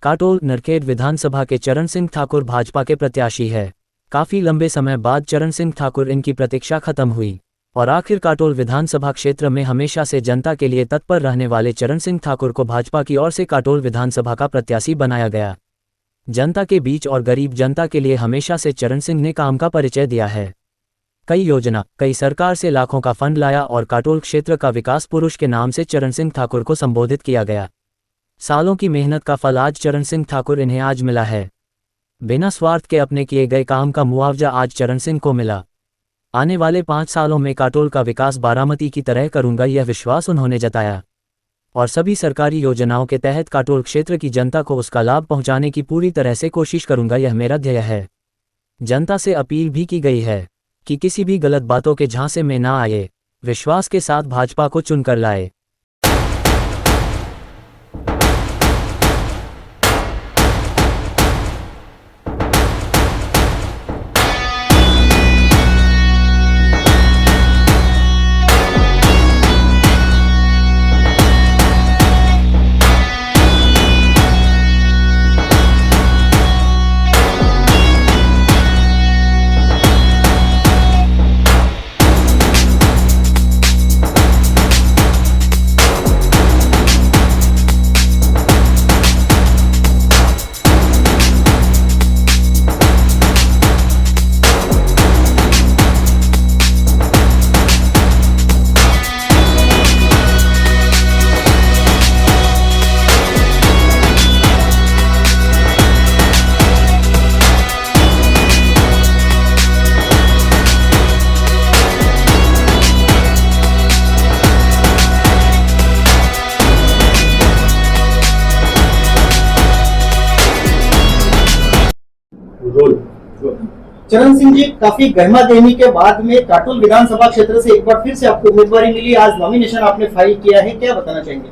काटोल नरखेड़ विधानसभा के चरण सिंह ठाकुर भाजपा के प्रत्याशी है। काफी लंबे समय बाद चरण सिंह ठाकुर इनकी प्रतीक्षा खत्म हुई और आखिर काटोल विधानसभा क्षेत्र में हमेशा से जनता के लिए तत्पर रहने वाले चरण सिंह ठाकुर को भाजपा की ओर से काटोल विधानसभा का प्रत्याशी बनाया गया। जनता के बीच और गरीब जनता के लिए हमेशा से चरण सिंह ने काम का परिचय दिया है। कई योजना, कई सरकार से लाखों का फंड लाया और काटोल क्षेत्र का विकास पुरुष के नाम से चरण सिंह ठाकुर को संबोधित किया गया। सालों की मेहनत का फल आज चरण सिंह ठाकुर इन्हें आज मिला है। बिना स्वार्थ के अपने किए गए काम का मुआवजा आज चरण सिंह को मिला। आने वाले 5 सालों में काटोल का विकास बारामती की तरह करूंगा, यह विश्वास उन्होंने जताया और सभी सरकारी योजनाओं के तहत काटोल क्षेत्र की जनता को उसका लाभ पहुंचाने की पूरी तरह से कोशिश करूंगा, यह मेरा ध्येय है। जनता से अपील भी की गई है कि किसी भी गलत बातों के झांसे में ना आए, विश्वास के साथ भाजपा को चुनकर लाए। चरण सिंह जी, काफी गहमा गहमी के बाद में काटोल विधानसभा क्षेत्र से एक बार फिर से आपको उम्मीदवारी मिली। आज नॉमिनेशन आपने फाइल किया है, क्या बताना चाहेंगे?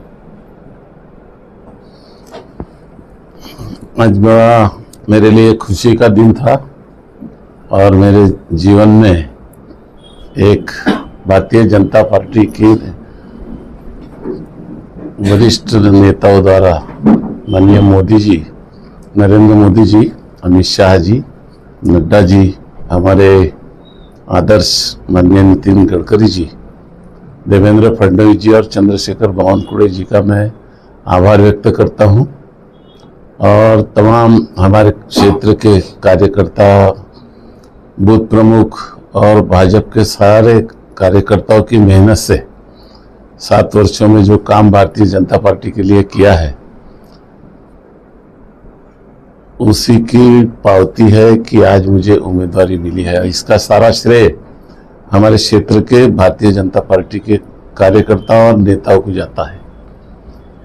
आज बड़ा मेरे लिए खुशी का दिन था और मेरे जीवन में एक भारतीय जनता पार्टी की वरिष्ठ नेताओं द्वारा माननीय मोदी जी, नरेंद्र मोदी जी, अमित शाह जी, नड्डा जी, हमारे आदर्श माननीय नितिन गडकरी जी, देवेंद्र फडणवीस जी और चंद्रशेखर बावनकुळे जी का मैं आभार व्यक्त करता हूं और तमाम हमारे क्षेत्र के कार्यकर्ता, बूथ प्रमुख और भाजपा के सारे कार्यकर्ताओं की मेहनत से 7 वर्षों में जो काम भारतीय जनता पार्टी के लिए किया है उसी की पावती है कि आज मुझे उम्मीदवारी मिली है। इसका सारा श्रेय हमारे क्षेत्र के भारतीय जनता पार्टी के कार्यकर्ताओं और नेताओं को जाता है।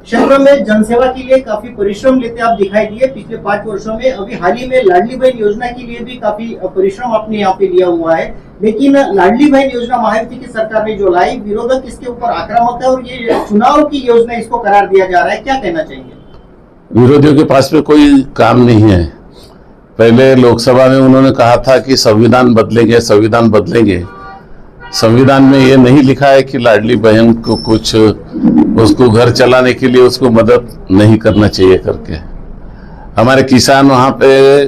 क्षेत्र में जनसेवा के लिए काफी परिश्रम लेते आप दिखाई दिए पिछले 5 वर्षों में। अभी हाल ही में लाडली बहन योजना के लिए भी काफी परिश्रम आपने यहाँ पे लिया हुआ है, लेकिन लाडली बहन योजना महायुति की सरकार ने जो लाई, विरोधक इसके ऊपर आक्रामक है और ये चुनाव की योजना इसको करार दिया जा रहा है, क्या कहना चाहेंगे? विरोधियों के पास में कोई काम नहीं है। पहले लोकसभा में उन्होंने कहा था कि संविधान बदलेंगे, संविधान बदलेंगे। संविधान में ये नहीं लिखा है कि लाडली बहन को कुछ उसको घर चलाने के लिए उसको मदद नहीं करना चाहिए करके। हमारे किसान वहाँ पे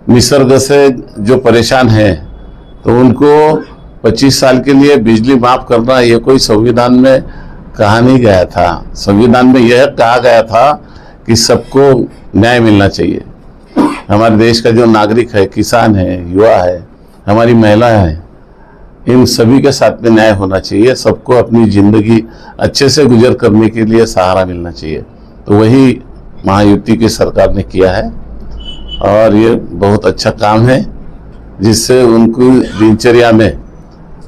निसर्ग से जो परेशान हैं तो उनको 25 साल के लिए बिजली माफ करना, ये कोई संविधान में कहा नहीं गया था। संविधान में यह कहा गया था कि सबको न्याय मिलना चाहिए। हमारे देश का जो नागरिक है, किसान है, युवा है, हमारी महिलाएं हैं, इन सभी के साथ में न्याय होना चाहिए। सबको अपनी जिंदगी अच्छे से गुजर करने के लिए सहारा मिलना चाहिए। तो वही महायुति की सरकार ने किया है और ये बहुत अच्छा काम है, जिससे उनको दिनचर्या में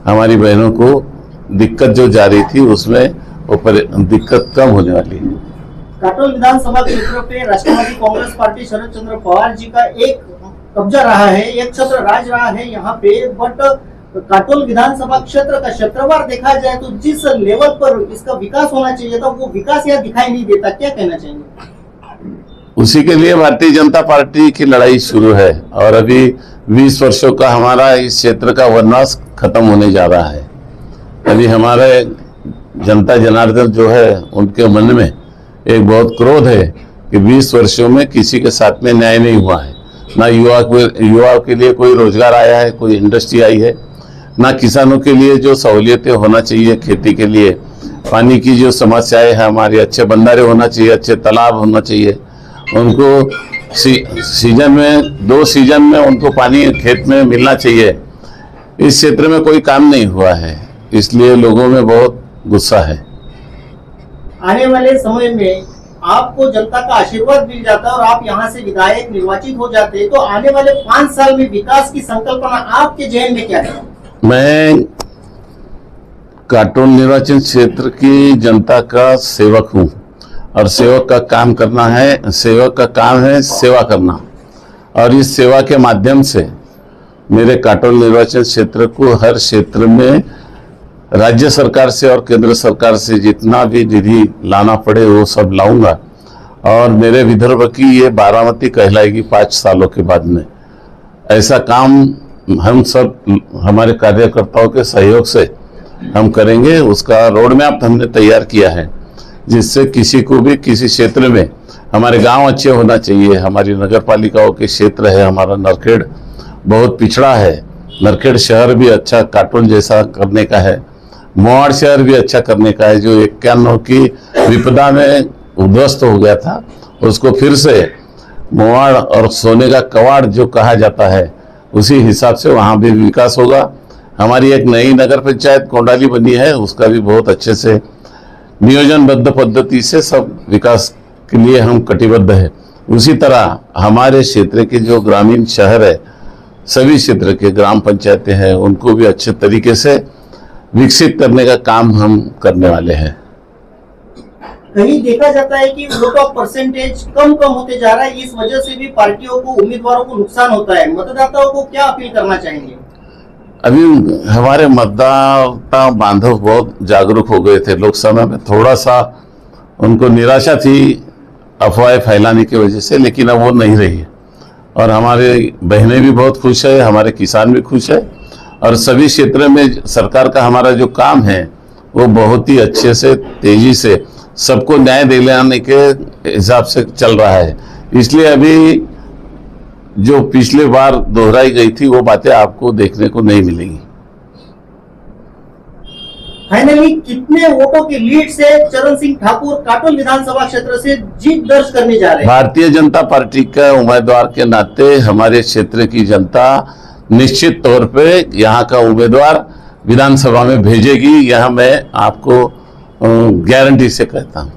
हमारी बहनों को दिक्कत जो जा रही थी उसमें दिक्कत कम होने वाली है। काटोल विधानसभा क्षेत्र पे राष्ट्रवादी कांग्रेस पार्टी शरद चंद्र पवार जी का एक कब्जा रहा है, एक छत्र राज रहा है यहाँ पे। बट काटोल विधानसभा क्षेत्र का क्षेत्रवार देखा जाए तो जिस लेवल पर इसका विकास होना चाहिए था वो विकास यहाँ दिखाई नहीं देता, क्या कहना चाहेंगे? उसी के लिए भारतीय जनता पार्टी की लड़ाई शुरू है और अभी 20 वर्षों का हमारा इस क्षेत्र का वनवास खत्म होने जा रहा है। अभी हमारे जनता जनार्दन जो है उनके मन में एक बहुत क्रोध है कि 20 वर्षों में किसी के साथ में न्याय नहीं हुआ है। ना युवाओं के लिए कोई रोजगार आया है, कोई इंडस्ट्री आई है, ना किसानों के लिए जो सहूलियतें होना चाहिए खेती के लिए, पानी की जो समस्याएं है हमारी, अच्छे बंधारे होना चाहिए, अच्छे तालाब होना चाहिए, उनको सीजन में 2 सीजन में उनको पानी खेत में मिलना चाहिए। इस क्षेत्र में कोई काम नहीं हुआ है, इसलिए लोगों में बहुत गुस्सा है। आने वाले समय में आपको जनता का आशीर्वाद मिल जाता और आप यहाँ से विधायक निर्वाचित हो जाते, तो आने वाले 5 साल में विकास की संकल्पना आपके जहन में क्या है? मैं काटोल निर्वाचन क्षेत्र की जनता का सेवक हूँ और सेवक का काम करना है, सेवक का काम है सेवा करना, और इस सेवा के माध्यम से मेरे काटोल निर्वाचन क्षेत्र को हर क्षेत्र में राज्य सरकार से और केंद्र सरकार से जितना भी निधि लाना पड़े वो सब लाऊंगा, और मेरे विदर्भ की ये बारामती कहलाएगी 5 सालों के बाद में। ऐसा काम हम सब हमारे कार्यकर्ताओं के सहयोग से हम करेंगे। उसका रोड मैप हमने तैयार किया है, जिससे किसी को भी किसी क्षेत्र में, हमारे गांव अच्छे होना चाहिए, हमारी नगर पालिकाओं के क्षेत्र है, हमारा नरखेड़ बहुत पिछड़ा है, नरखेड़ शहर भी अच्छा काटोल जैसा करने का है, मोवाड़ शहर भी अच्छा करने का है, जो 91 की विपदा में उद्ध्वस्त हो गया था, उसको फिर से मोवाड़ और सोने का कवाड़ जो कहा जाता है उसी हिसाब से वहाँ भी विकास होगा। हमारी एक नई नगर पंचायत कोंडाली बनी है, उसका भी बहुत अच्छे से नियोजनबद्ध पद्धति से सब विकास के लिए हम कटिबद्ध है। उसी तरह हमारे क्षेत्र के जो ग्रामीण शहर है, सभी क्षेत्र के ग्राम पंचायतें हैं, उनको भी अच्छे तरीके से विकसित करने का काम हम करने वाले हैं। कहीं देखा जाता है कि वोट ऑफ परसेंटेज कम होते जा रहा है, इस वजह से भी पार्टियों को, उम्मीदवारों को नुकसान होता है। मतदाताओं को क्या अपील करना चाहेंगे? अभी हमारे मतदाता बांधव बहुत जागरूक हो गए थे, लोकसभा में थोड़ा सा उनको निराशा थी अफवाहें फैलाने की वजह से, लेकिन अब वो नहीं रही है, और हमारे बहनें भी बहुत खुश है, हमारे किसान भी खुश है, और सभी क्षेत्र में सरकार का हमारा जो काम है वो बहुत ही अच्छे से, तेजी से सबको न्याय दिलाने के हिसाब से चल रहा है। इसलिए अभी जो पिछले बार दोहराई गई थी वो बातें आपको देखने को नहीं मिलेंगी। फाइनली कितने वोटों की लीड से चरण सिंह ठाकुर काटोल विधानसभा क्षेत्र से जीत दर्ज करने जा रहे हैं? भारतीय जनता पार्टी का उम्मीदवार के नाते हमारे क्षेत्र की जनता निश्चित तौर पे यहाँ का उम्मीदवार विधानसभा में भेजेगी, यह मैं आपको गारंटी से कहता हूँ।